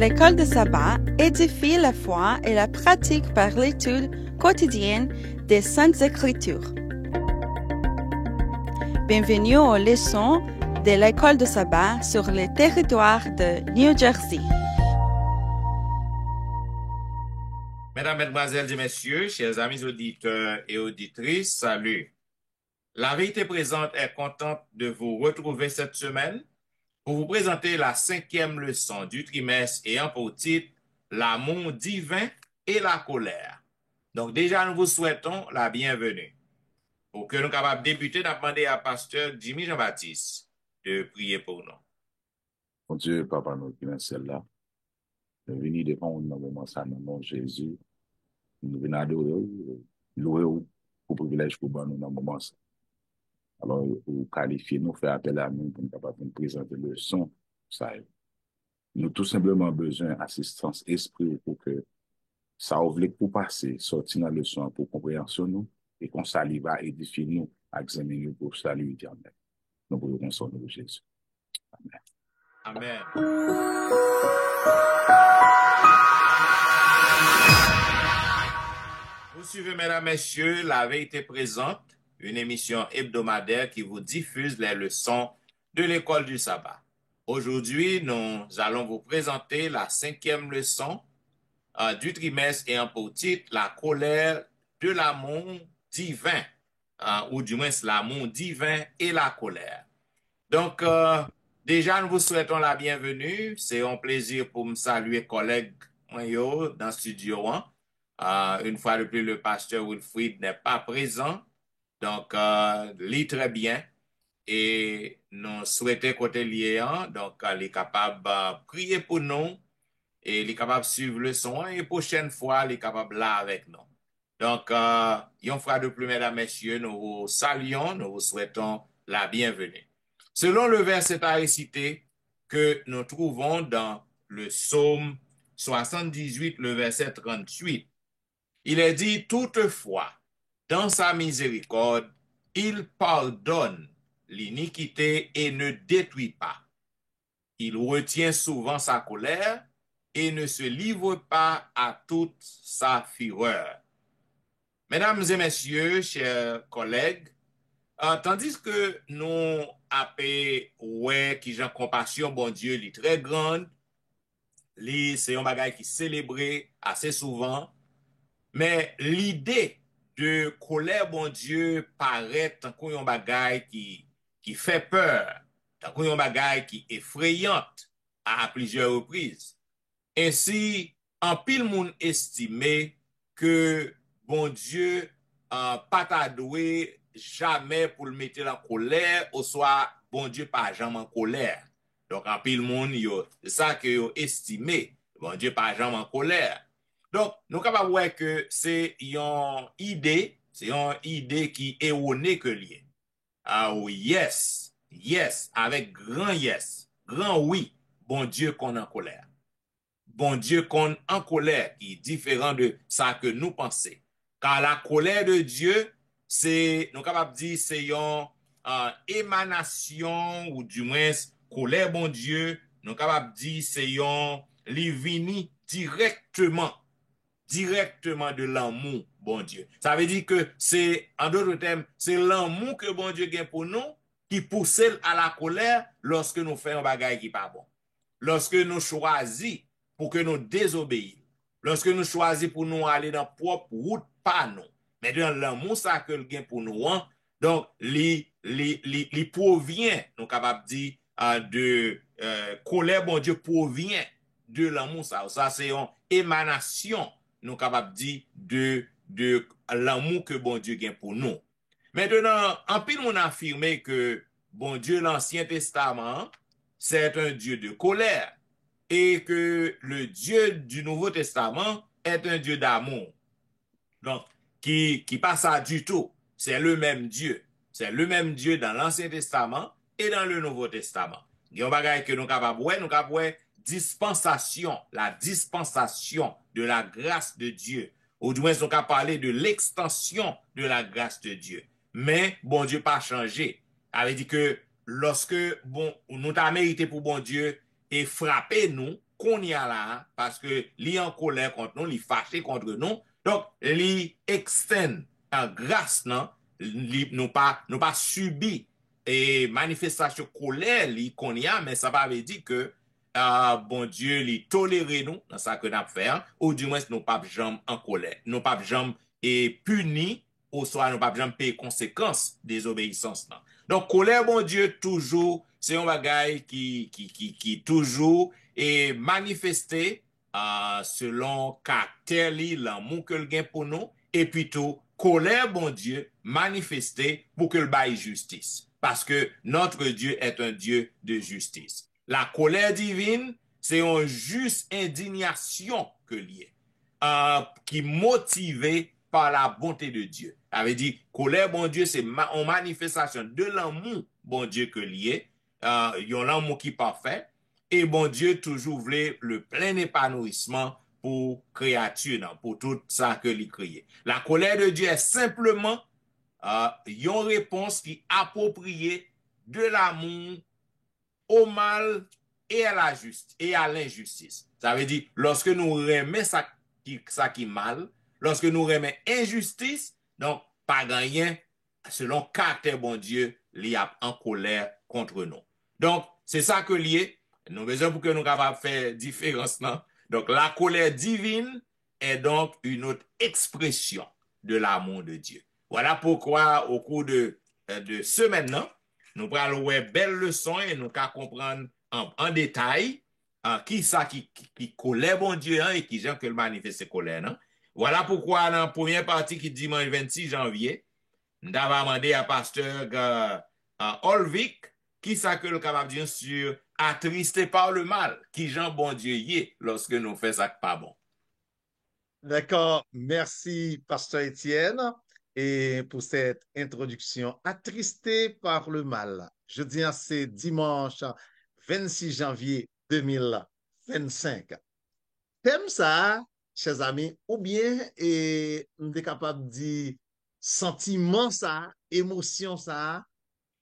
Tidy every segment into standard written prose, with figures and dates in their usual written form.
L'école de sabbat édifie la foi et la pratique par l'étude quotidienne des Saintes Écritures. Bienvenue aux leçons de l'école de sabbat sur le territoire de New Jersey. Mesdames, Mesdemoiselles et Messieurs, chers amis auditeurs et auditrices, salut. La Vérité Présente est contente de vous retrouver cette semaine pour vous présenter la 5e leçon du trimestre ayant pour titre « L'amour divin et la colère ». Donc déjà, nous vous souhaitons la bienvenue. Pour que nous soyons capables de débuter, nous demandons à pasteur Jimmy Jean-Baptiste de prier pour nous. Mon Dieu, Papa, nous qui sommes là, nous venons devant nous dans le moment ça, dans le nom de Jésus. Nous venons adorer, louer pour le privilège pour nous dans le moment ça. Alors, vous qualifiez, nous faire appel à nous pour nous capables de présenter le son. Ça, nous tout simplement besoin d'assistance esprit pour que ça ouvre pour passer, sortir dans le son pour compréhension nous et qu'on s'allie à édifier nous, à examiner nous pour salut éternel. Nous voulons son nom de Jésus. Amen. Amen. Vous suivez, mesdames, messieurs, La Vérité Présente, une émission hebdomadaire qui vous diffuse les leçons de l'école du sabbat. Aujourd'hui, nous allons vous présenter la 5e leçon du trimestre ayant pour titre « La colère de l'amour divin », ou du moins l'amour divin et la colère. Donc, déjà, nous vous souhaitons la bienvenue. C'est un plaisir pour me saluer collègues dans le studio 1. Une fois de plus, le pasteur Wilfried n'est pas présent. Donc, lit très bien. Et nous souhaitons côté lié, donc, il est capable de prier pour nous. Et il est capable de suivre le son. Et prochaine fois, il est capable là avec nous. Donc, une fois de plus, mesdames, messieurs, nous vous saluons, nous vous souhaitons la bienvenue. Selon le verset à réciter que nous trouvons dans le psaume 78, le verset 38, il est dit, toutefois, dans sa miséricorde, il pardonne l'iniquité et ne détruit pas. Il retient souvent sa colère et ne se livre pas à toute sa fureur. Mesdames et messieurs, chers collègues, tandis que nous appelons, ouais, qui j'ai compassion, bon Dieu, il est très grande, c'est un bagage qui est célébré assez souvent, mais l'idée de colère, bon Dieu, paraît tant qu'on bagage qui fait peur, tant qu'on bagage qui est effrayante à plusieurs reprises. Ainsi, en pile moun estimé que bon Dieu pas t'a doué jamais pour le mettre en colère, ou soit bon Dieu pas jamais en colère. Donc en pile moun yo, c'est ça que yo estimé, bon Dieu pas jamais en colère. Donc nous capable voir que c'est une idée qui est erronée que lié. Ah oui, yes, avec grand yes, grand oui, bon Dieu qu'on en colère. Bon Dieu qu'on en colère, qui est différent de ça que nous pensons. Car la colère de Dieu, c'est, nous capables de dire, c'est une émanation, ou du moins, colère bon Dieu, nous capables de dire, c'est une livini directement de l'amour, bon Dieu. Ça veut dire que c'est, en d'autres termes, c'est l'amour que bon Dieu gagne pour nous, qui pousse à la colère lorsque nous faisons un bagage qui n'est pas bon. Lorsque nous choisissons pour que nous désobéissions. Lorsque nous choisissons pour nous aller dans propre route, pas nous. Mais dans l'amour, ça que le gain pour nous, donc, il provient, nous capables de dire, de colère, bon Dieu, provient de l'amour, ça. Ça, c'est une émanation, nous capables de dire, de l'amour que bon Dieu gain pour nous. Maintenant, en pile, on a affirmé que, bon Dieu, l'Ancien Testament, c'est un Dieu de colère. Et que le Dieu du Nouveau Testament est un Dieu d'amour. Donc, qui passe à du tout. C'est le même Dieu. C'est le même Dieu dans l'Ancien Testament et dans le Nouveau Testament. Il y a un bagage que nous capables dispensation, la dispensation de la grâce de Dieu. Ou du moins, nous capables parler de l'extension de la grâce de Dieu. Mais, bon Dieu pas changé. Ça veut dire que lorsque, bon, nous t'a mérité pour bon Dieu, et frapper nous, qu'on y a là, parce que li en colère contre nous, li fâché contre nous, donc li extend en grâce, non, li, nous pas subi et manifestation colère li qu'on y a, mais ça va veut dire que bon Dieu li toléré nous dans ça que nous fait, hein, ou du moins nous pas jamais en colère, nous pas jamais et puni, ou soit nous pas jamais payer conséquences des obéissances. Non. Donc colère bon Dieu toujours c'est un bagage qui toujours est manifesté selon caractère l'amour que le gain pour nous et plutôt colère bon Dieu manifesté pour que le bail justice parce que notre Dieu est un Dieu de justice. La colère divine, c'est une juste indignation que lié, qui est motivée par la bonté de Dieu. Ça veut dire, colère, bon Dieu, c'est une manifestation de l'amour, bon Dieu, que lié. Il y a l'amour qui est parfait. Et bon Dieu, toujours voulait le plein épanouissement pour créature, pour tout ça que lui créé. La colère de Dieu est simplement une réponse qui est appropriée de l'amour au mal et à la justice et à l'injustice. Ça veut dire, lorsque nous remet ça qui mal, lorsque nous remet injustice, donc pas rien, selon caractère bon Dieu, il y a en colère contre nous. Donc, c'est ça que lié. Nous besoin pour que nous capables faire différence, non? Donc, la colère divine est donc une autre expression de l'amour de Dieu. Voilà pourquoi, au cours de ce maintenant, nous prenons une belle leçon et nous allons comprendre en détail qui ça qui colère bon Dieu hein, et qui j'aime que le manifeste colère. Non? Voilà pourquoi dans la première partie qui dit dimanche 26 janvier, nous avons demandé à pasteur Olvik qui ça que le capable de dire sur attristé par le mal, qui Jean bon Dieu y est lorsque nous faisons ça pas bon. D'accord, merci pasteur Étienne et pour cette introduction. Attristé par le mal. Je dis c'est dimanche 26 janvier 2025. Thème ça, chers amis, ou bien on est capable de dire sentiment ça, émotion ça,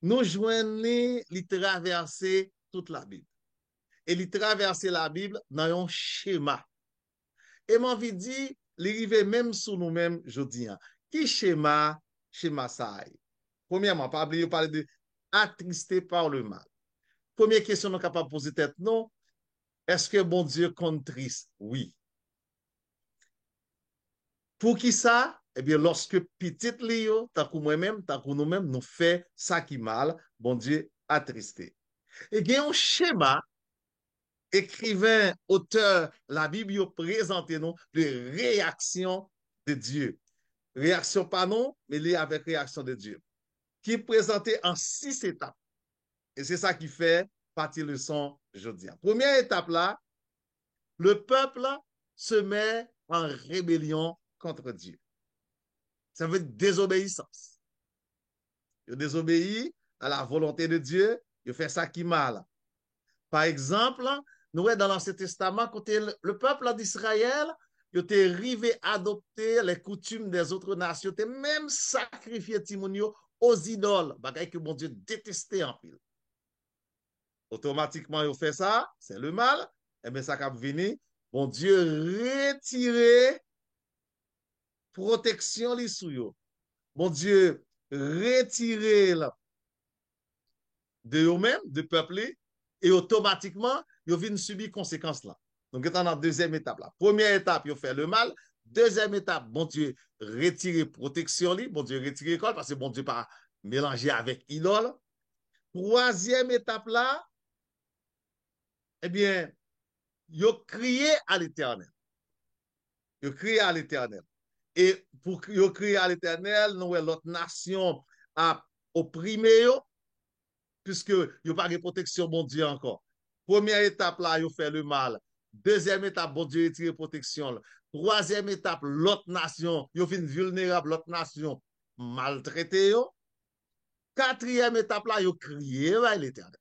nous joignons les traverser toute la Bible. Et les traverser la Bible dans un schéma. Et m'en envie dit, l'arriver même sous nous-mêmes, je dis, qui schéma ça? Premièrement, pas oublier parler de attristé par le mal. Première question, nous sommes capables de poser tête, non? Est-ce que bon Dieu compte triste? Oui. Pour qui ça? Eh bien, lorsque petit Léo, tant que moi-même, tant que nous-mêmes, nous fait ça qui mal, bon Dieu attristé. Et il y a un schéma, écrivain, auteur, la Bible présente nous de réaction de Dieu. Réaction pas non, mais lié avec réaction de Dieu. Qui est présenté en 6 étapes. Et c'est ça qui fait partie leçon aujourd'hui. Première étape là, le peuple se met en rébellion contre Dieu. Ça veut dire désobéissance. Il désobéit à la volonté de Dieu, il fait ça qui mal. Par exemple, nous voyons dans l'Ancien Testament, côté le peuple d'Israël, il était arrivé à adopter les coutumes des autres nations, il même sacrifié Timonio aux idoles, bagaille que bon Dieu détestait en pile. Automatiquement, il fait ça, c'est le mal, et bien ça cap venir, bon Dieu retirer protection les sous. Bon Dieu retirer de eux-mêmes, de peuple, et automatiquement, ils viennent subir conséquences là. Donc, c'est dans la deuxième étape là. Première étape, ils fait le mal. Deuxième étape, bon Dieu, retirer protection, bon Dieu, retirer l'école, parce que bon Dieu, pas mélanger avec idole. Troisième étape là, eh bien, ils ont crié à l'éternel. Ils ont crié à l'éternel. Et pour qu'ils crié à l'éternel, nous, l'autre nation a opprimé, puisque il n'y a pas de protection, bon Dieu, encore. Première étape, là, il fait le mal. Deuxième étape, bon Dieu, retire protection. Là. Troisième étape, l'autre nation, il fait vulnérable, l'autre nation, maltraité. Quatrième étape, là, il crié à l'éternel.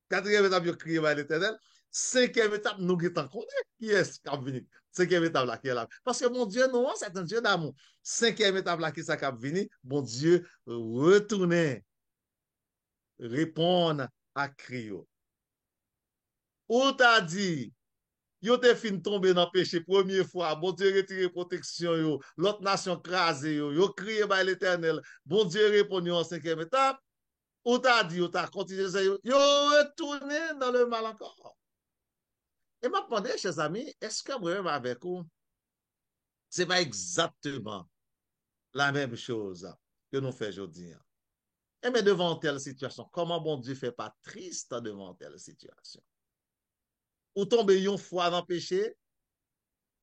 Quatrième étape, il crié à l'éternel. Cinquième étape, nous guettons connaître qui est-ce qui a venu. Cinquième étape là qui est là. Parce que mon Dieu, non, c'est un Dieu d'amour. Cinquième étape là qui est qui a venu, bon Dieu, retourner, répondre à Crio. ou ta dit, yo te fin tombe dans péché première fois, bon Dieu retire protection yo, l'autre nation crasé yo crié par l'Éternel, bon Dieu répond en cinquième étape, ou ta dit, ou ta continué, yo retourné dans le mal encore. Et m'a demandé, chers amis, est-ce que moi-même avec vous, c'est pas exactement la même chose que nous faisons aujourd'hui? Et mais devant telle situation, comment bon Dieu fait pas triste devant telle situation? Ou tombe une fois dans le péché,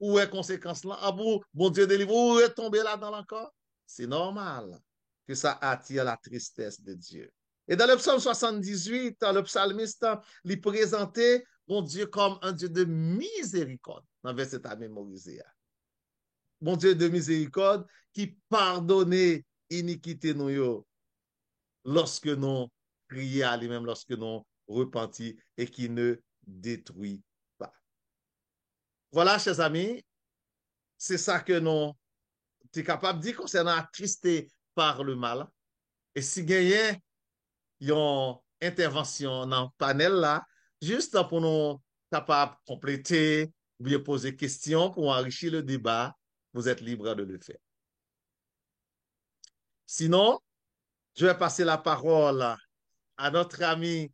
ou est conséquence là, ah bon Dieu délivre, ou est tombé là dans l'encore? C'est normal que ça attire la tristesse de Dieu. Et dans le psaume 78, le psalmiste lui présentait bon Dieu comme un Dieu de miséricorde, dans verset à mémoriser. Bon Dieu de miséricorde qui pardonnait iniquité nous lorsque nous prions à lui-même, lorsque nous repentis et qui ne détruit pas. Voilà, chers amis, c'est ça que nous sommes capables de dire concernant attristé par le mal. Et si gagnez une intervention dans le panel là, juste pour nous capables de compléter ou bien poser questions pour enrichir le débat, vous êtes libre de le faire. Sinon, je vais passer la parole à notre ami,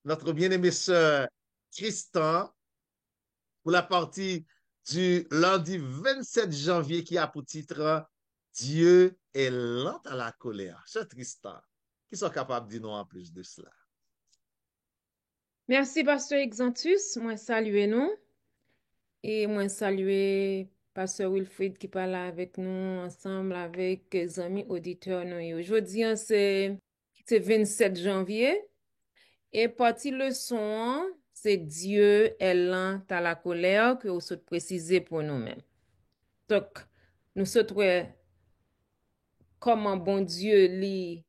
notre bien-aimé sœur Tristan pour la partie du lundi 27 janvier qui a pour titre Dieu est lent à la colère. Sœur Tristan, qui sont capables de dire nous en plus de cela? Merci, Pasteur Exantus. Moi, saluez nous. Et moi, saluer Pasteur Wilfrid qui parle avec nous ensemble avec les amis auditeurs. Aujourd'hui, c'est 27 janvier. Et partie leçon, c'est Dieu est lent à la colère que vous souhaitez préciser pour nous-mêmes. Donc, nous souhaitons comment bon Dieu lit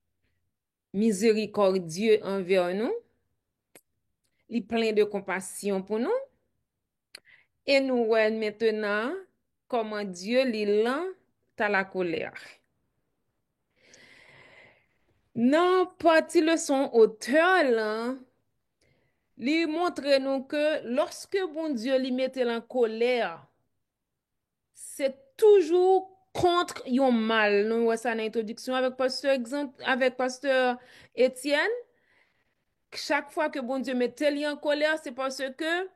miséricordieux envers nous, il plein de compassion pour nous. Et nous voyons maintenant comment Dieu lit lent à la colère. Dans partie leçon auteur là, lui montre nous que lorsque bon Dieu lui mettait en colère, c'est toujours contre yon mal. Nous voyons ça dans l'introduction avec pasteur Étienne. Chaque fois que bon Dieu mettait lui en colère, c'est parce que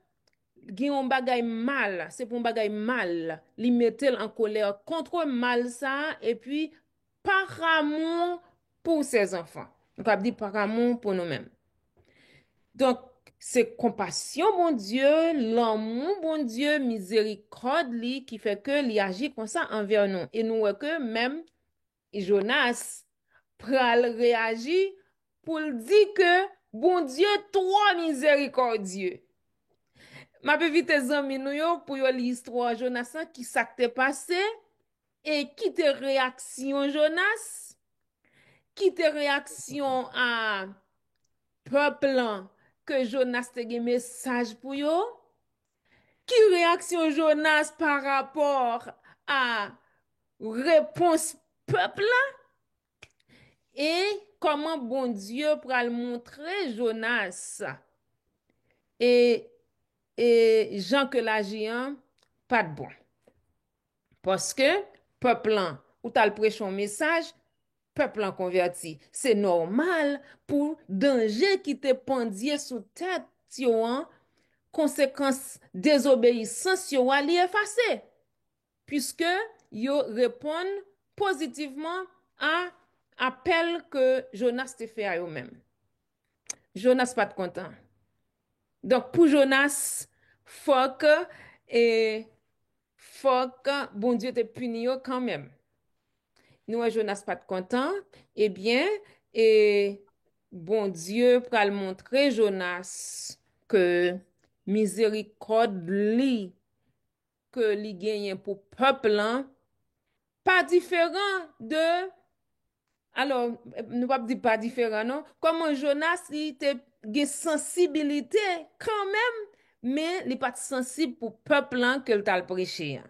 gen yon bagay mal, c'est pour un bagay mal, li mettait en colère contre mal ça, et puis par amour pour ses enfants. Donc, on dit par amour pour nous-mêmes. Donc, c'est compassion, bon Dieu, l'amour, bon Dieu, miséricorde, li, qui fait que li agit comme ça envers nous. Et nous voyons que même Jonas pral réagir pour dire que bon Dieu, toi miséricordieux. Ma pe vite zanmi nou yo pour yo l'histoire Jonas qui ça t'est passé et qui te réaction Jonas, qui te réaction à peuple que Jonas te gen message pour yo, qui réaction Jonas par rapport à réponse peuple et comment bon Dieu pral montrer Jonas et Jean que la géant pas de bon. Parce que peuple ou t'as le prêché un message, peuple en converti. C'est normal pour danger qui te pendait sous tête, yon, conséquence désobéissance yon li effacer. Puisque yo répondent positivement à appel que Jonas te fait à eux-mêmes. Jonas pas de content. Donc pour Jonas, faut que bon Dieu te punit quand même. Nous, Jonas pas de content, eh bien, et bon Dieu pral montrer Jonas que miséricorde li que li gagne pour peuple là, pas différent de alors nous pas dire pas différent non comment Jonas il était gen sensibilité quand même mais il pas sensible pour peuple là que t'a prêché.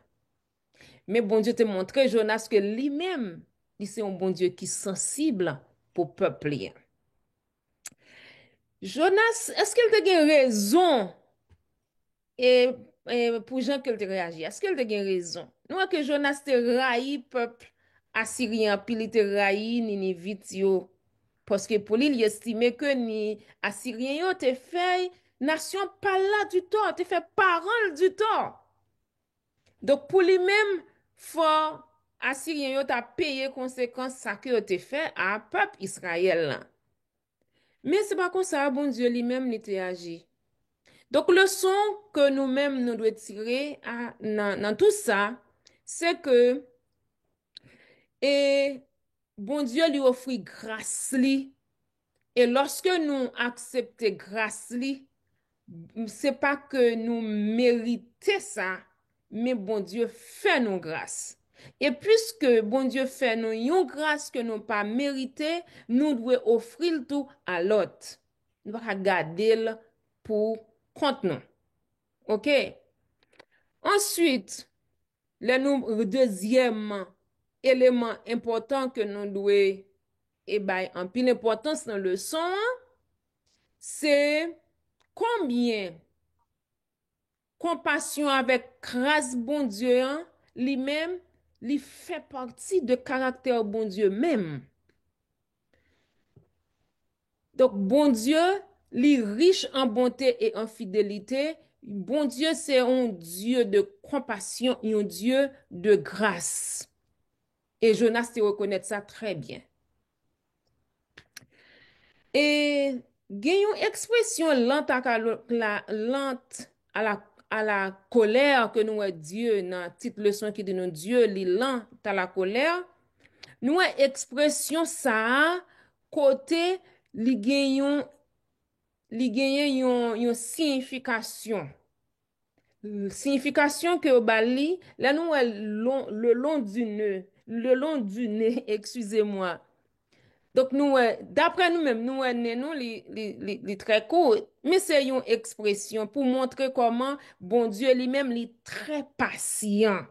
Mais bon Dieu te montré Jonas que lui-même, c'est un bon Dieu qui est sensible pour le peuple. Jonas, est-ce qu'il te a raison et, et pour Jean qu'elle te réagit. Est-ce qu'elle te gen raison? Nous, que Jonas te raï peuple assyrien, puis il te raï Ninivite yo. Parce que pour lui, il estimait que ni assyrien yo te fait nation pas là du tout, te fait parole du tout. Donc pour lui-même, faut assyrien yo t'a payé conséquence ça que yo te fait à peuple Israël là. Mais c'est pas comme ça, bon Dieu lui-même il te agi. Donc, leçon que nous-mêmes nous devons tirer dans tout ça, c'est que et bon Dieu lui offre grâce li, et lorsque nous acceptons grâce li, c'est pas que nous méritons ça, mais bon Dieu fait nous grâce. Et puisque bon Dieu fait nous une grâce que nous pas mérité, nous devons offrir tout à l'autre. Nous devons garder le pour compte nous. OK? Ensuite, deuxième élément important que nous devons en pile importance dans le leçon, c'est combien compassion avec grâce bon Dieu, lui-même, lui fait partie de caractère bon Dieu même. Donc, bon Dieu, lui riche en bonté et en fidélité. Bon Dieu, c'est un Dieu de compassion et un Dieu de grâce. Et Jonas te reconnaît ça très bien. Et gagnons expression lente à la colère que nous a Dieu dans petite leçon qui dit nous Dieu li lent à la colère. Nous a expression ça côté li gagnons yon signification. Signification que bali là nous le long du nœud, excusez-moi. Donc, nous, d'après nous-mêmes, nous, nous, les très court, mais c'est une expression pour montrer comment bon Dieu lui-même, il est très patient.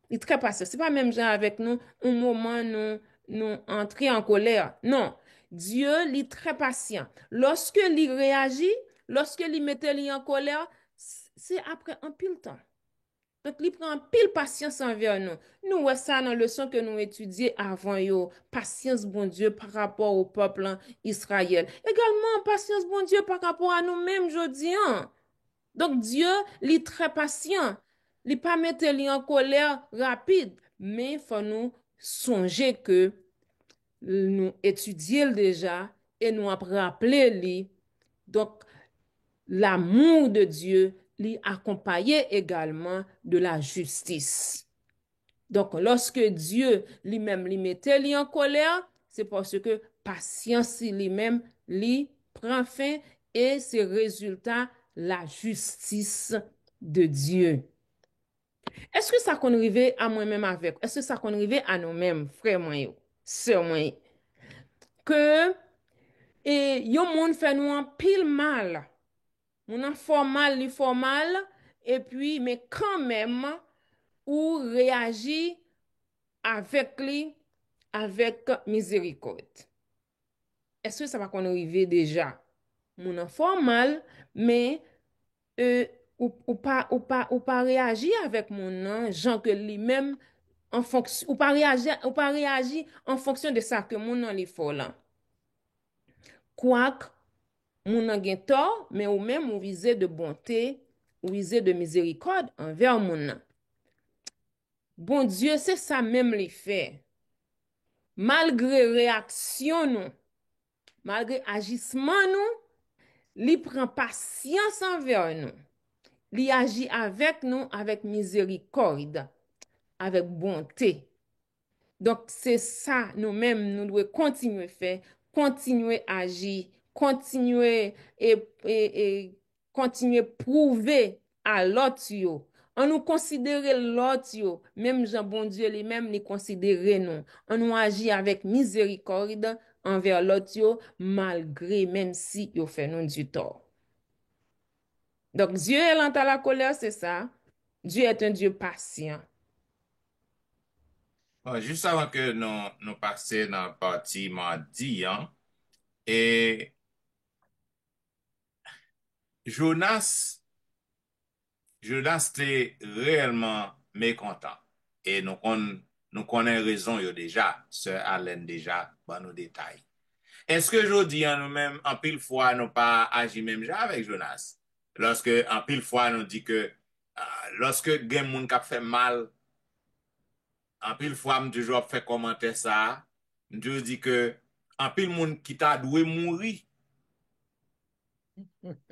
Il est très patient. C'est pas même genre avec nous, un moment, nous entrer en colère. Non. Dieu, il est très patient. Lorsque il réagit, lorsque il mettait lui en colère, c'est après un pile temps. Donc, il prend pile patience envers nous. Nous, ouais, ça dans la leçon que nous étudions avant, yo, patience, bon Dieu, par rapport au peuple Israël. Également, patience, bon Dieu, par rapport à nous-mêmes, je dis. Donc, Dieu, il est très patient. Il pas mettre lui en colère rapide, mais il faut nous songer que nous étudions déjà et nous rappeler lui. Donc, l'amour de Dieu l'y accompagné également de la justice. Donc, lorsque Dieu lui-même lui mettait lui en colère, c'est parce que patience lui-même lui prend fin et c'est résultat la justice de Dieu. Est-ce que ça qu'on arrive à moi-même avec? Est-ce que ça qu'on arrive à nous-mêmes, frères moi, sœurs moi, que et yon monde fait nous en pile mal. On en fait mal, et puis, mais quand même, ou réagit avec lui, avec miséricorde. Est-ce que ça va qu'on arrive déjà? On en fait mal, mais ou pas réagir avec mon gens que lui-même en fonction ou pas réagir en fonction de ça que mon nan li fait là. Quoique moun nan gen tort, mais ou même ou visé de bonté, ou visé de miséricorde envers moun nan. Bon Dieu, c'est ça même li fait. Malgré réaction nous, malgré agissement nous, li prend patience envers nous. Li agit avec nous avec miséricorde, avec bonté. Donc, c'est ça nous-mêmes, nous devons continuer à faire, continuer à agir, continuer et continuer à prouver à l'autre. On nous considère l'autre, même Jean bon Dieu lui-même nous considère nous. On nous agit avec miséricorde envers l'autre, malgré même si il fait nous du tort. Donc, Dieu est lent à la colère, c'est ça. Dieu est un Dieu patient. Bon, juste avant que nous passions dans la partie mardi, et Jonas Jonas était réellement mécontent. Et nous connaissons raison yo déjà, Sœur Alain déjà, dans nos détails. Est-ce que je dis en nous-mêmes, en pile fois, nous pas agi même déjà avec Jonas? Lorsque, en pile fois, nous dit que, lorsque gen moun kap fait mal, en pile fois, nous toujours fait commenter ça, nous toujours dit que, en pile moun qui t'a doué mourir,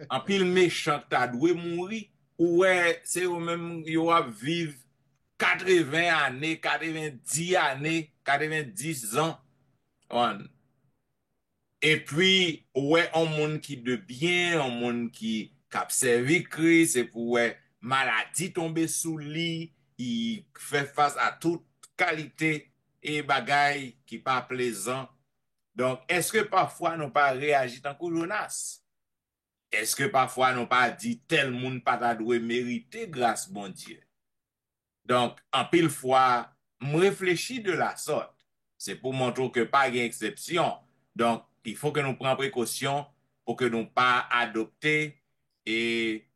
en pile méchant qui t'a doué mourir, ouais, c'est eux même, yo a vivre 80 années, 90 années, 90 ans, on. Et puis, ouais, un monde qui de bien, un monde qui cap servi Christ, c'est pour ouais, maladie tomber sous lit, il fait face à toute qualité et bagaille qui pas plaisant. Donc, est-ce que parfois nous pas réagi tant que Jonas? Est-ce que parfois nous pas dit tel monde pas ta doué mériter grâce bon Dieu? Donc, en pile fois, me réfléchis de la sorte. C'est pour montrer que pas d'exception. Donc, il faut que nous prenions précaution pour que nous pas adopter et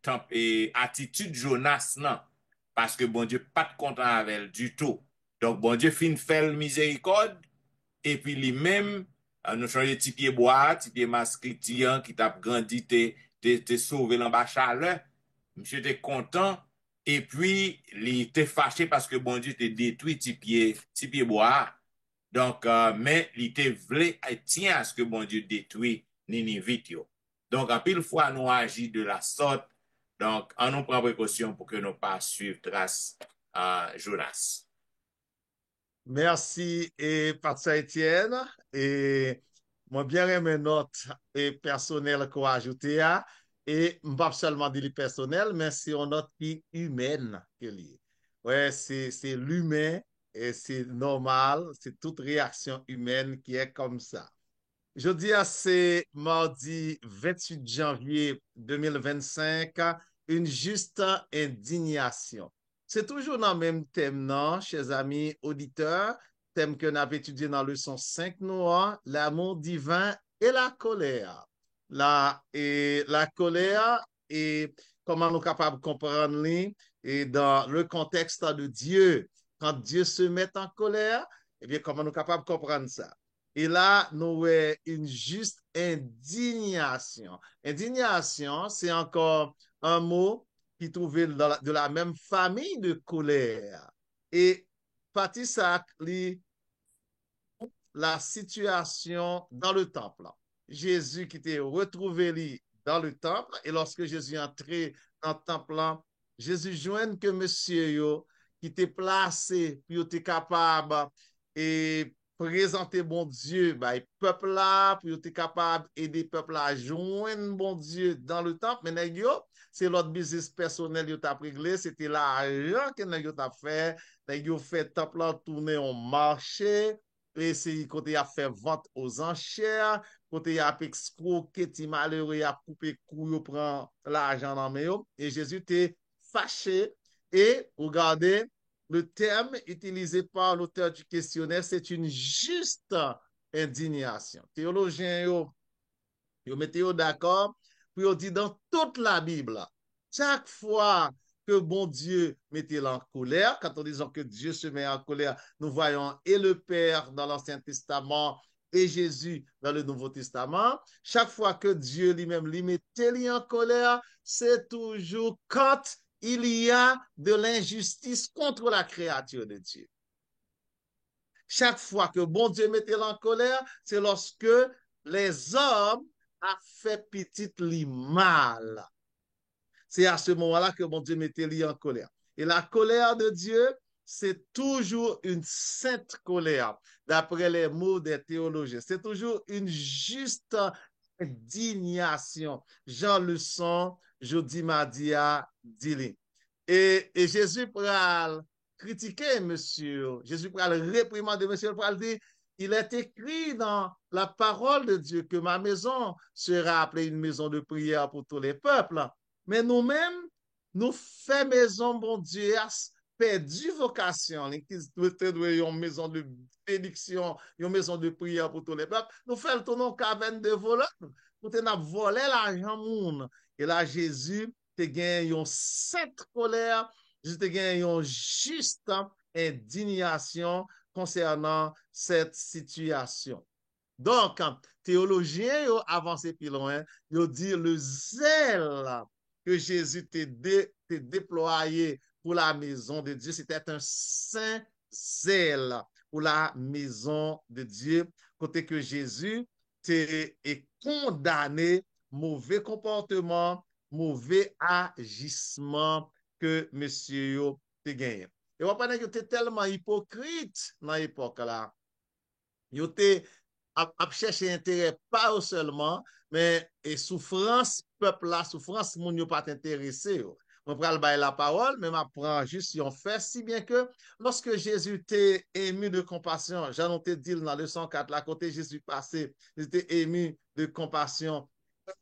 attitude Jonas, non. Parce que bon Dieu pas de content avec elle du tout. Donc, bon Dieu fin fait le miséricorde, et puis lui-même, nous changer petit pied bois, petit pied mascritian qui t'a grandi, te sauvé l'ambachaleur. Monsieur était content, et puis il était fâché parce que bon Dieu te détruit petit pied bois. Donc, mais il était voulu tient à ce que bon Dieu détruit Ninive. Donc, en pile fois, nous agissons de la sorte. Donc, on nous prend précaution pour que nous pas suivre trace Jonas. Merci, et Pasteur Etienne. Et moi, bien aimé note et personnelle qu'on a ajouté à. Et pas seulement dit personnel, mais c'est une note qui humaine que lié. Ouais, c'est l'humain et c'est normal, c'est toute réaction humaine qui est comme ça. Je dis c'est mardi 28 janvier 2025, une juste indignation. C'est toujours dans le même thème, non, chers amis auditeurs, thème que nous avons étudié dans le leçon 5 noir, l'amour divin et la colère. La colère, et comment nous sommes capables de comprendre et dans le contexte de Dieu, quand Dieu se met en colère, eh bien, comment nous sommes capables de comprendre ça? Et là, nous avons une juste indignation. Indignation, c'est encore un mot qui trouve de la même famille de colère. Et partie ça, la situation dans le temple. Jésus qui était retrouvé dans le temple, et lorsque Jésus est entré dans le temple, Jésus joint que monsieur yo, qui était placé, puis était capable et présenter bon Dieu, bah, peuple là, puis était capable d'aider peuple à joindre bon Dieu dans le temple, mais yo, c'est l'autre business personnel yo t'a réglé, c'était l'argent que yo t'a fait, yo fait temple là tourner en marché, et c'est côté a fait vente aux enchères, côté a escroqué ti malheureux, a coupé cou, prend l'argent dans mes et Jésus était fâché et regardez le terme utilisé par l'auteur du questionnaire, c'est une juste indignation. Théologiens yo mettez d'accord, puis on dit dans toute la Bible, chaque fois que bon Dieu mettait en colère, quand on dit que Dieu se met en colère, nous voyons et le Père dans l'Ancien Testament et Jésus dans le Nouveau Testament. Chaque fois que Dieu lui-même lui mettait en colère, c'est toujours quand il y a de l'injustice contre la créature de Dieu. Chaque fois que bon Dieu mettait en colère, c'est lorsque les hommes a fait petit li mal. C'est à ce moment-là que mon Dieu mettait lui en colère. Et la colère de Dieu, c'est toujours une sainte colère, d'après les mots des théologiens. C'est toujours une juste indignation. Jean le son, Jodi Madia, Dili. Et Jésus pral critiquer monsieur, Jésus pral réprimander monsieur, pral dire, il est écrit dans la parole de Dieu que ma maison sera appelée une maison de prière pour tous les peuples. Mais nous-mêmes, nous faisons maison, bon Dieu, perdu vocation, qui doit être une maison de bénédiction, une maison de prière pour tous les peuples. Nous faisons le tournant caverne de voleurs, nous avons volé l'argent monde. Et là, Jésus te gen yon sainte colère, Jésus te gen yon juste indignation concernant cette situation. Donc, théologiens ont avancé plus loin, ils ont dit le zèle que Jésus te déployé pour la maison de Dieu, c'était un saint zèle pour la maison de Dieu, côté que Jésus est condamné mauvais comportement, mauvais agissement que monsieur yo te gagné. Et on que tu tellement hypocrite dans l'époque là. Yo te ap chercher intérêt pas seulement, mais et souffrance peuple là, souffrance moun yo pas intéressé. On pral bay la parole, mais m'apprend juste yon fait, si bien que lorsque Jésus était ému de compassion, j'en te dit dans le 104, là, côté Jésus passé, il était ému de compassion.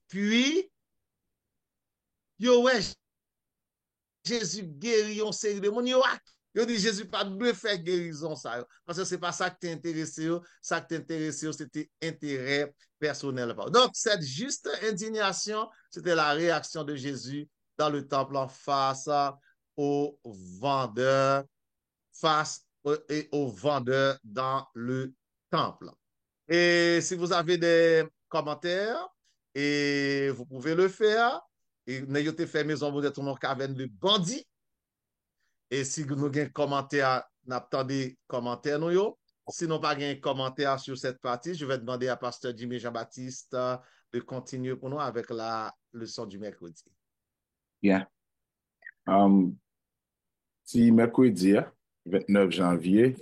Puis, yo ouais, Jésus guérit yon série de moun, yo dit Jésus pas de faire guérison ça, parce que c'est pas ça qui t'intéressait, ça qui t'intéressait, c'était intérêt personnel. Donc, cette juste indignation, c'était la réaction de Jésus dans le temple en face aux vendeurs, face et aux vendeurs dans le temple. Et si vous avez des commentaires, et vous pouvez le faire, et n'ayez pas fait maison, vous êtes une caverne de bandits. Et si nous avons un commentaire, nous attendons commentaires nous yo. Si nous pas un commentaire sur cette partie, je vais demander à Pasteur Jimmy Jean-Baptiste de continuer pour nous avec la leçon du mercredi. Bien. Si mercredi, 29 janvier,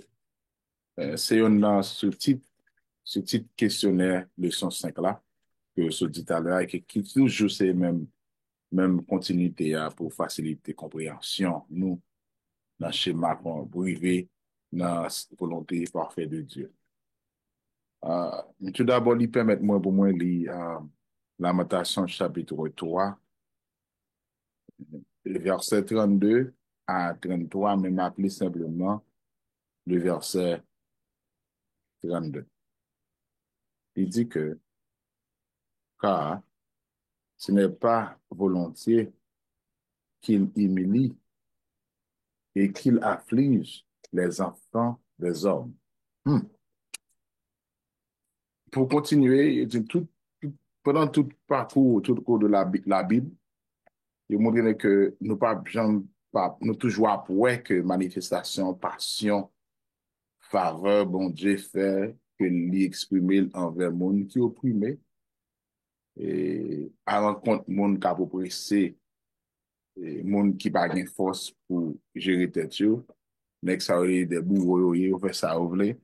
c'est un ce petit questionnaire leçon 5 là, que je dis tout à l'heure, et qui toujours c'est même continuité pour faciliter compréhension, nous, dans le schéma pour arriver dans la volonté parfaite de Dieu. Tout d'abord, il permet pour moi lire Lamentation chapitre 3, verset 32 à 33, mais m'appeler simplement le verset 32. Il dit que, car ce n'est pas volontiers qu'il humilie et qu'il afflige les enfants des hommes. Pour continuer, pendant tout le parcours, tout le cours de la Bible, il montre que nous toujours pour que manifestation, passion, faveur, bon Dieu fait, que lui exprimer envers le monde qui est opprimé, et à rencontre monde qui a oppressé, monde qui n'a pas de force pour gérer tête, mais que ça aurait des bourreaux, il fait ça, vous voulez.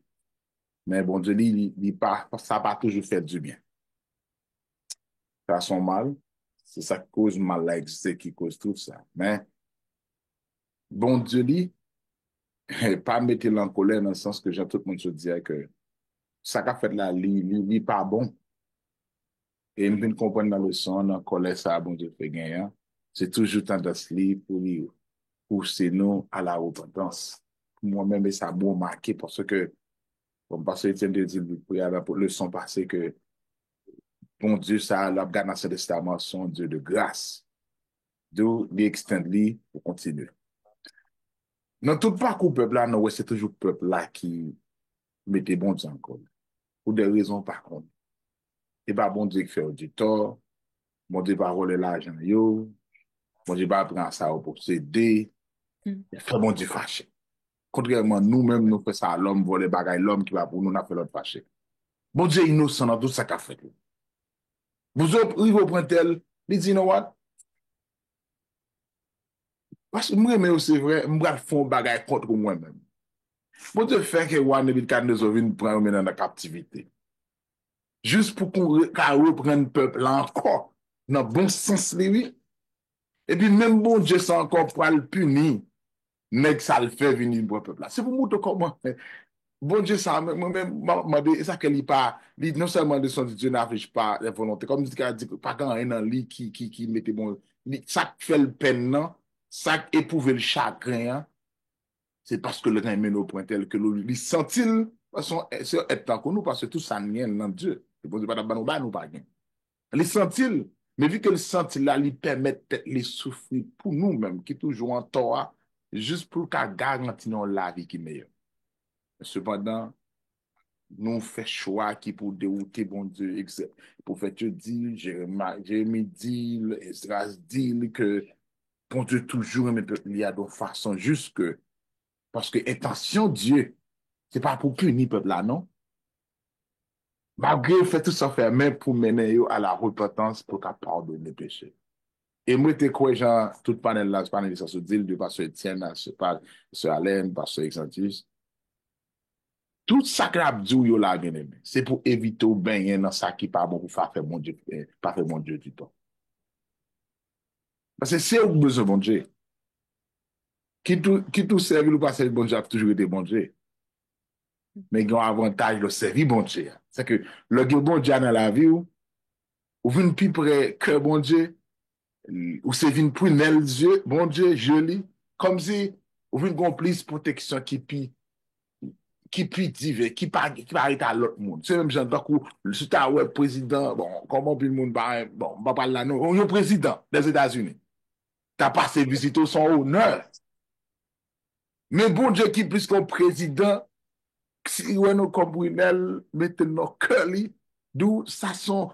Mais bon Dieu, ça n'a pas toujours fait du bien. Ça son mal, c'est ça qui cause mal là, c'est qui cause tout ça. Mais bon Dieu, pas mettre en colère dans le sens que tout le monde se dit que ça qu'a fait là, il pas bon. Et nous comprenons dans le son, dans la colère, ça, bon Dieu fait gagner. C'est toujours tendance pour pousser nous à la repentance. Moi-même, ça m'a marqué parce que, comme pasteur Etienne de dit, le son passé que, bon Dieu, ça, l'a gagné dans ce testament, son Dieu de grâce. D'où l'extend pour continuer. Dans tout parcours peuple là, non, c'est toujours peuple là qui mettait bon Dieu en cause. Pour des raisons par contre. Et pas bon Dieu qui fait du tort, bon Dieu pas voler l'argent, bon Dieu pas prendre ça pour s'aider, fait bon Dieu fâché. Contrairement, nous-mêmes, nous faisons ça à l'homme, voler bagaille, l'homme qui va pour nous, on a fait l'autre fâché. Bon Dieu innocent dans tout ça qu'a fait. Vous reprenez tel, il dit, you know what? Parce que moi, c'est vrai, je vais faire un bagaille contre moi-même. Bon Dieu fait que Juan Nebuchadnezzar vienne prendre dans la captivité. Juste pour qu'on reprenne le peuple là encore, dans le bon sens, lui. Et puis même bon Dieu, c'est encore pour le punir, mais ça le fait venir pour le peuple là. C'est pour montrer comment. Bon Dieu, ça, moi-même, ça qu'il pas, non seulement de son Dieu n'affiche pas la volonté, comme il dit, pas quand un dans lui qui mettait bon, ça fait le peine, non, ça éprouve le chagrin, c'est parce que le temps est mené au point tel que lui sent-il, façon, c'est être tant que nous, parce que tout ça n'est dans Dieu. C'est pour dire, pas nous, pas bien. Il sent-il, Mais vu que le senti là, lui permet peut-être les souffrir pour nous-mêmes, qui toujours en tort, juste pour qu'à garantir la vie qui est meilleure. Cependant, nous fait choix qui pour dérouter, bon Dieu, pour faire te dire, Jérémie dit, Esdras dit que bon Dieu toujours mais peuple a de façon juste que, parce que intention Dieu, c'est pas pour punir peuple là, non? Malgré fait tout ça faire, mais pour mener yo à la repentance pour qu'à pardonner les péchés. Et moi, t'es quoi, genre, tout panel là, ce panel, ça se dit, de pasteur Etienne, pasteur Alain, pasteur Exantis. Tout ça que la yo la bien aimé, c'est pour éviter ou baigner dans ça qui pas bon pour faire mon Dieu, pas faire mon Dieu du temps. Parce que c'est au besoin de bon Dieu. Qui tout servi ou pas servir bon Dieu a toujours été bon Dieu. Mais il y a un avantage de servir bon Dieu. C'est que le bon Dieu dans la vie, ou vient plus près que bon Dieu, ou c'est vient plus dans les yeux, bon Dieu, joli, comme si ou vient gon plus protection qui puis divers, qui paraît à l'autre monde. C'est même genre où si tu as un président, bon, comment puis le monde bon, pas parler là non, on est président des États-Unis. T'as passé visiter son honneur. Mais bon Dieu qui plus qu'un président, si on nous comprenons, mettez nos cœurs, d'où ça son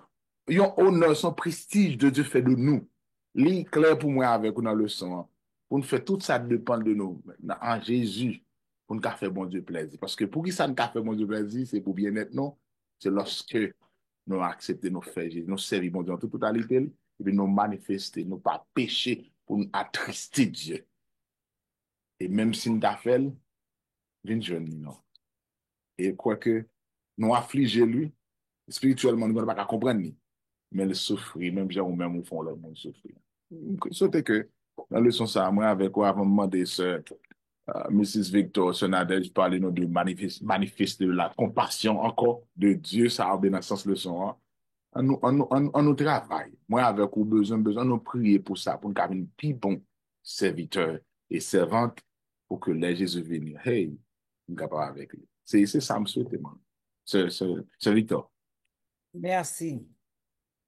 yon honneur, son prestige de Dieu fait de nous. Li clair pour moi avec nous dans le sang. Pour nous faire tout ça dépend de nous. En Jésus, pour nous faire bon Dieu plaisir. Parce que pour qui ça nous fait bon Dieu plaisir, c'est pour bien-être, non? C'est lorsque nous acceptons nos faits, nous servir bon Dieu en toute totalité, et puis nous manifester, nous pas pécher pour nous attrister Dieu. Et même si nous avons fait, nous jeune, non. Et quoique nous affliger lui, spirituellement, nous ne pouvons pas comprendre, mais le souffrir, même gens ou même au fond, le monde souffrir. C'était que, dans le leçon ça, moi, avec quoi, avant de demander ce Mrs. Victor, ce Nadège, parler nous de manifester de la compassion encore de Dieu, ça a bien dans ce sens leçon, hein. On nous travaille. Moi, avec ou besoin, nous prier pour ça, pour nous avoir un plus bon serviteur et servante pour que les Jésus vienne. Hey, nous capable avec lui. C'est ça, me souhaite, man. C'est Victor. Merci.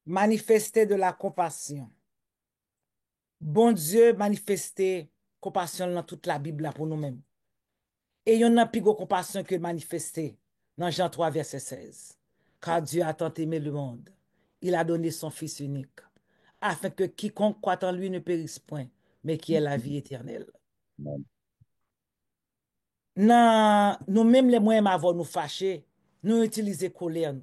Manifester de la compassion. Bon Dieu manifester compassion dans toute la Bible là pour nous-mêmes. Et il y en a plus de compassion que manifester dans Jean 3, verset 16. Car Dieu a tant aimé le monde, il a donné son Fils unique, afin que quiconque croit en lui ne périsse point, mais qui ait la vie éternelle. Non, nous-mêmes les moyens avant nous fâcher, nous utilisons colère.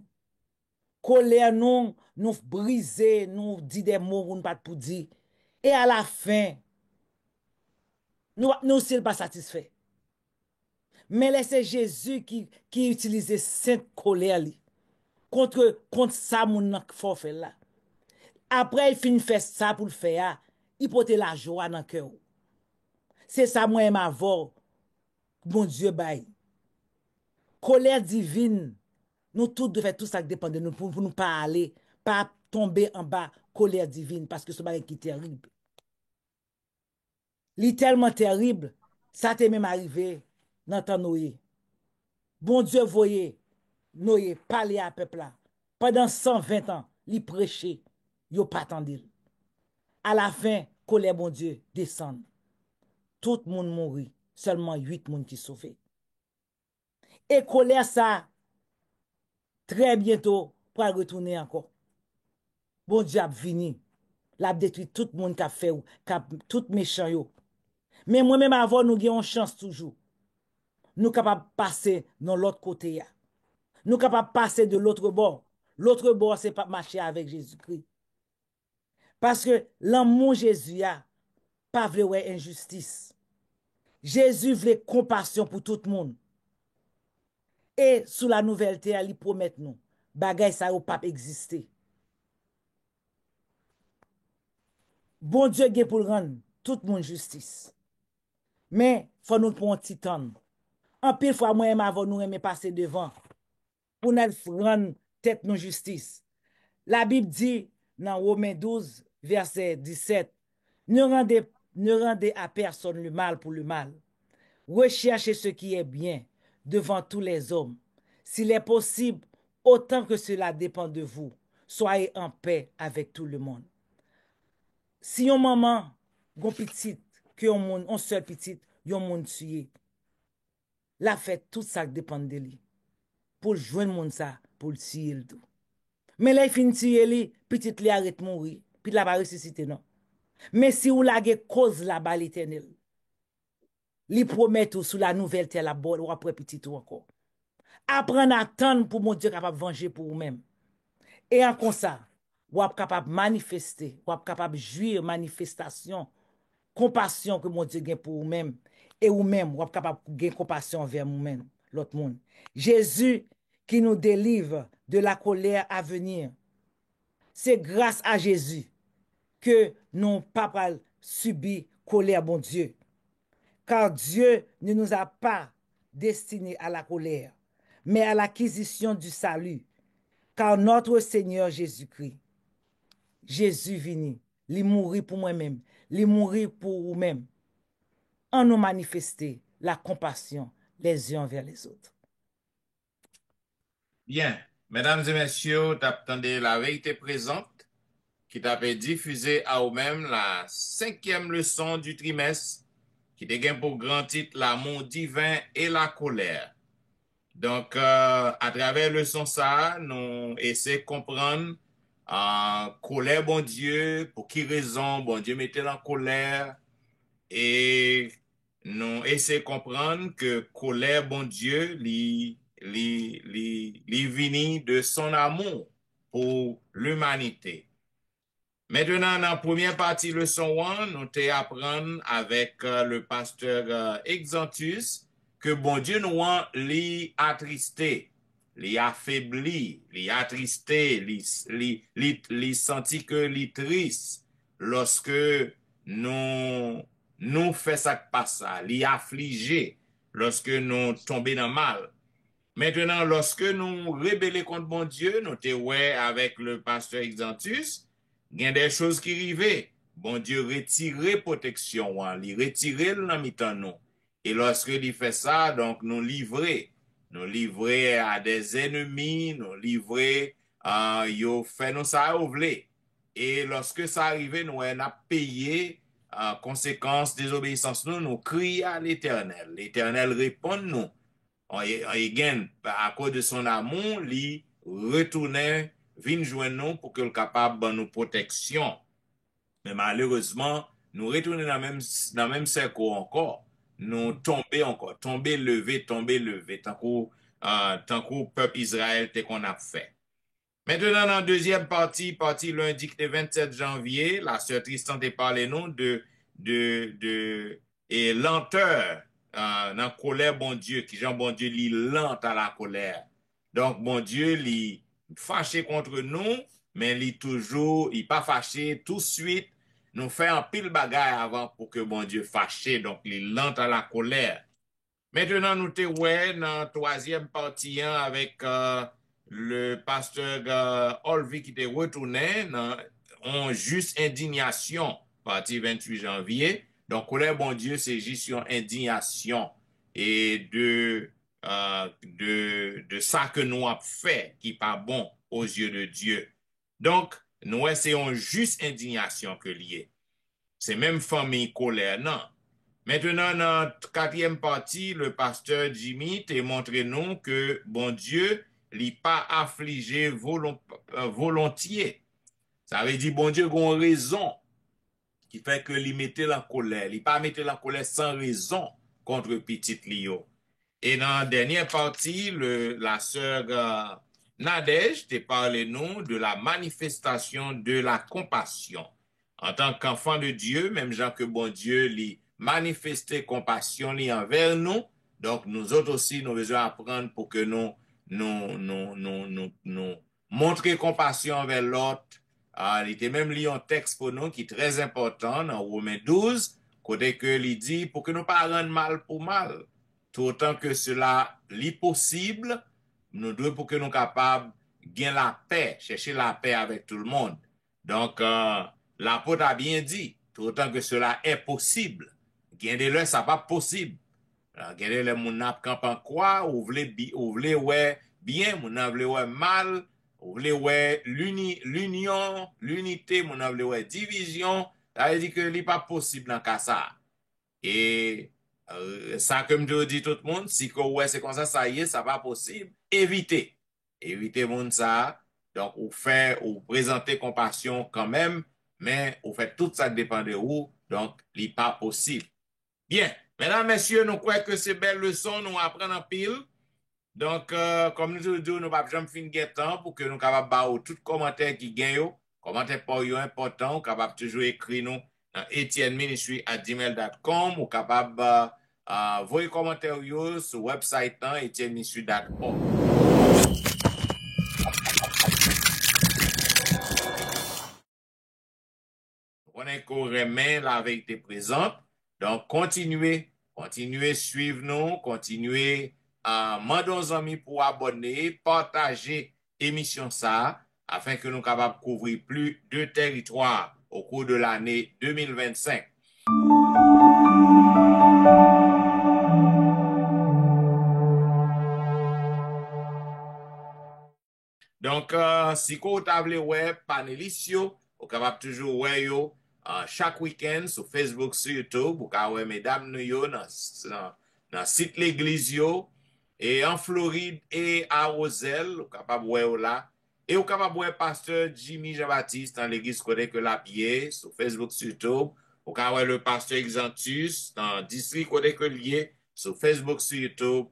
Colère nous briser, nous dit des mots qu'on ne pas pour dire. Et à la fin, nous aussi pas satisfaits. Mais c'est Jésus qui utilisait cette colère contre ça mon faut faire là. Après il finit faire ça pour le faire, il porte la joie dans le cœur. C'est ça moi ma voix, bon Dieu bail. Colère divine. Nous tous devons faire tout ça qui dépend de nous pour nous pas aller, pas tomber en bas colère divine parce que ce bail qui est terrible. Li tellement terrible, ça t'est même arrivé dans temps Noé. Bon Dieu voyait Noé parler à peuple là. Pendant 120 ans, li prêcher, yo pas attendu. À la fin, colère bon Dieu descend. Tout le monde mourit, seulement 8 monde qui sauvés. Et colère ça très bientôt pour retourner encore. Bon Dieu a venu. L'a détruit tout le monde qui a fait tout méchant yo. Mais moi-même avant nous avons une chance toujours. Nous capables de passer dans l'autre côté ya. Nous capables de passer de l'autre bord. L'autre bord c'est pas marcher avec Jésus-Christ. Parce que l'amour Jésus a pas voulu injustice. Jésus voulait compassion pour tout le monde. Et sous la nouvelle terre, il promet nous, bagay ça ou pas exister. Bon Dieu est pour rendre tout le monde justice. Mais faut nous prendre un petit temps. En pile fois moi avant nous aimer passer devant pour nous rendre tête nous justice. La Bible dit dans Romains 12 verset 17, ne rendez à personne le mal pour le mal. Recherchez ce qui est bien devant tous les hommes. S'il est possible, autant que cela dépend de vous, soyez en paix avec tout le monde. Si yon maman, gon petit, que yon moun, on seul petit, yon moun tuye, la fait tout ça dépend de lui. Pour joindre moun ça, pour le tuer le tout. Mais là, il finit tuer lui, petit li arrête mourir, puis la pas ressusciter non. Mais si ou la cause la balle l'éternel, li promet tout sous la nouvelle terre la bonne ou après petit tout encore. Apprendre à attendre pour mon Dieu capable de venger pour vous-même. Et en comme ça, ou êtes capable de manifester, ou êtes capable de jouir manifestation, compassion que mon Dieu gagne pour vous-même. Et vous-même, ou êtes capable de gagner compassion envers vous-même, l'autre monde. Jésus qui nous délivre de la colère à venir. C'est grâce à Jésus que nous pas subi colère, bon Dieu. Car Dieu ne nous a pas destinés à la colère, mais à l'acquisition du salut. Car notre Seigneur Jésus-Christ, Jésus vini, il mourit pour moi-même, il mourit pour vous-même, en nous manifester la compassion les uns envers les autres. Bien, mesdames et messieurs, t'attendez la vérité présente qui t'a fait diffuser à vous-même la 5e leçon du trimestre qui te gagne pour grand titre l'amour divin et la colère. Donc, à travers leçon ça, nous essayons de comprendre colère, bon Dieu, pour qui raison, bon Dieu mettait en colère, et nous essayons de comprendre que colère, bon Dieu, li vini de son amour pour l'humanité. Maintenant, dans la première partie leçon 1, nous t'apprenons avec le pasteur Exantus que bon Dieu nous a li attristé, li affaibli, li attristé, li senti que li triste lorsque nous fait ça pas ça, li affligé lorsque nous tombons dans le mal. Maintenant, lorsque nous rébellons contre bon Dieu, nous te ouais avec le pasteur Exantus, il y a des choses qui arrivent. Bon Dieu retirer protection, il retirer le mi-temps nous. Et lorsque il fait ça, donc nous livrer à des ennemis, nous livrer, yo fait nous ça ou vle. Et lorsque ça arrive, nous on a payé conséquence désobéissance nous crions à l'Éternel. L'Éternel répond nous. Again, à cause de son amour, il retournait, vient joindre nous pour que le capable de nous protection. Mais malheureusement, nous retournons dans le même cercle encore. Nous tomber, lever, tant qu'au peuple Israël tel qu'on a fait. Maintenant, dans la deuxième partie lundi, le 27 janvier, la sœur Tristan te parlé nous de lenteur dans la colère, bon Dieu, qui Jean bon Dieu, li lent à la colère. Donc, bon Dieu, li fâché contre nous, mais il pas fâché tout de suite. Nous fait un pile bagaille avant pour que bon Dieu fâché, donc il lent à la colère. Maintenant, nous te ouais dans la troisième partie avec le pasteur Olvi qui te retourné en juste indignation, partie 28 janvier. Donc, colère, bon Dieu, c'est juste une indignation et de ça que nous avons fait qui n'est pas bon aux yeux de Dieu. Donc, nous essayons juste indignation que lié. C'est même famille colère, non. Maintenant, dans la quatrième partie, le pasteur Jimmy t'a montré nous que bon Dieu n'est pas affligé volontiers. Ça veut dire bon Dieu a une raison qui fait que il mettait la colère. Il pas mettait la colère sans raison contre petit Lio. Et dans la dernière partie, la sœur Nadège t'a parlé nous de la manifestation de la compassion. En tant qu'enfant de Dieu, même gens que bon Dieu lui manifester compassion envers nous, donc nous autres aussi nous devons apprendre pour que nous montrer compassion envers l'autre. Il était même lié un texte pour nous qui est très important dans Romains 12, côté que il dit pour que nous pas rendre mal pour mal. Tout autant que cela est possible, nous devons pour que nous capables gagner la paix, chercher la paix avec tout le monde. Donc, l'apôtre a bien dit, tout autant que cela est possible. Gagner ça pas possible. Gagner le moun ap campan quoi, ou vle ouais bien, moun ap vle ouais mal, ou vle ouais l'union, l'unité, moun ap vle ouais division. ça veut dire que li pas possible dans cas ça. Et ça, comme je dis tout le monde, si que ouais, c'est comme ça y est, ça pas possible, évitez. Évitez monde ça. Donc, ou fait, ou présenter compassion quand même, mais ou fait tout ça dépend de vous, donc, il n'est pas possible. Bien, mesdames, messieurs, nous croyons que ces belles leçons nous apprennent en pile. Donc, comme nous disons, nous ne pouvons jamais finir de temps pour que nous capables de voir tout commentaire qui gagne, commentaire pour vous important, capable toujours écrire nous dans etienneministry@gmail.com ou capable voyer commentaire sur le website etienneministry.org. On est qu'on remet la vérité présente. Donc, continuez à suivre nous, continuez à demander aux amis pour abonner, partager l'émission ça, afin que nous soyons capables de couvrir plus de territoires au cours de l'année 2025. Donc, si vous avez web panélistes, vous êtes capable toujours ouais yo chaque week-end sur Facebook, sur YouTube, vous pouvez mesdames nous yo dans le site l'église yo, et en Floride et à Roselle, vous êtes capable ouais là. Et vous êtes capable ouais pasteur Jimmy Jean-Baptiste dans l'église Côté que la Pierre sur Facebook, sur YouTube. Vous pouvez ouais le pasteur Exantus dans le district Côté que lié sur Facebook, sur YouTube.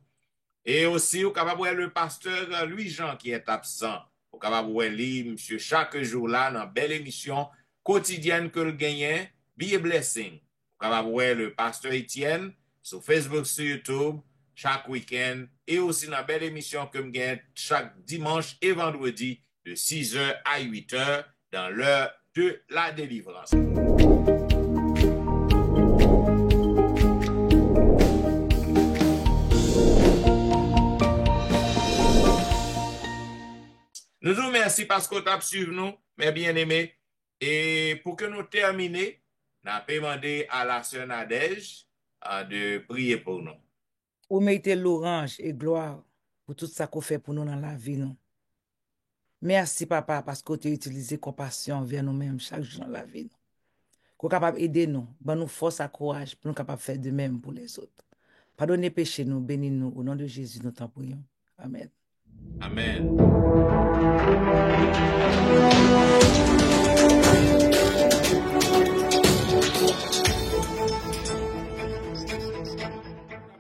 Et aussi, vous capable voir le pasteur Louis-Jean qui est absent. Vous capable voir lui, monsieur, chaque jour là, dans une belle émission quotidienne que le gagne, Be a Blessing. Vous capable voir le pasteur Étienne sur Facebook, sur YouTube, chaque week-end. Et aussi dans une belle émission que je gagne chaque dimanche et vendredi de 6h à 8h dans l'heure de la délivrance. Nous vous remercions parce que vous avez suivi nous, mes bien-aimés. Et pour que nous terminions, nous avons demandé à la sœur Nadège de prier pour nous. Ou mettez l'orange et gloire pour tout ça qu'on fait pour nous dans la vie. Nous. Merci, papa, parce que tu as utilisé compassion envers nous-mêmes chaque jour dans la vie. Nous. Qu'on est capable d'aider nous, ben nous force et courage pour nous capables de faire de même pour les autres. Pardonnez péché nous, bénis nous, au nom de Jésus, nous t'en prions. Amen. Amen.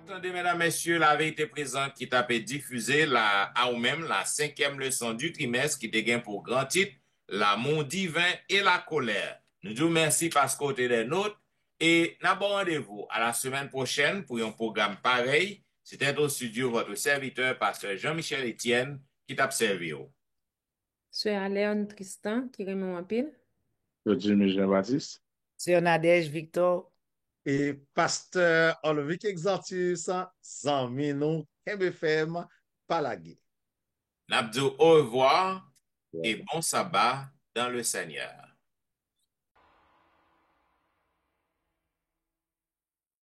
Attendez, mesdames, messieurs, la vérité présente qui t'a diffusé à vous-même la 5e leçon du trimestre qui dégaine pour grand titre l'amour divin et la colère. Nous vous remercions parce que vous êtes des nôtres et nous avons rendez-vous à la semaine prochaine pour un programme pareil. C'était au studio votre serviteur, pasteur Jean-Michel Etienne, qui t'a servi. Sœur Léon Tristan, qui remet en pile. Jimmy Jean-Baptiste. Sœur Nadège Victor. Et pasteur Olvic Exantus, zanmi nou KBFM Palagé. N'abdou au revoir et bon sabbat dans le Seigneur.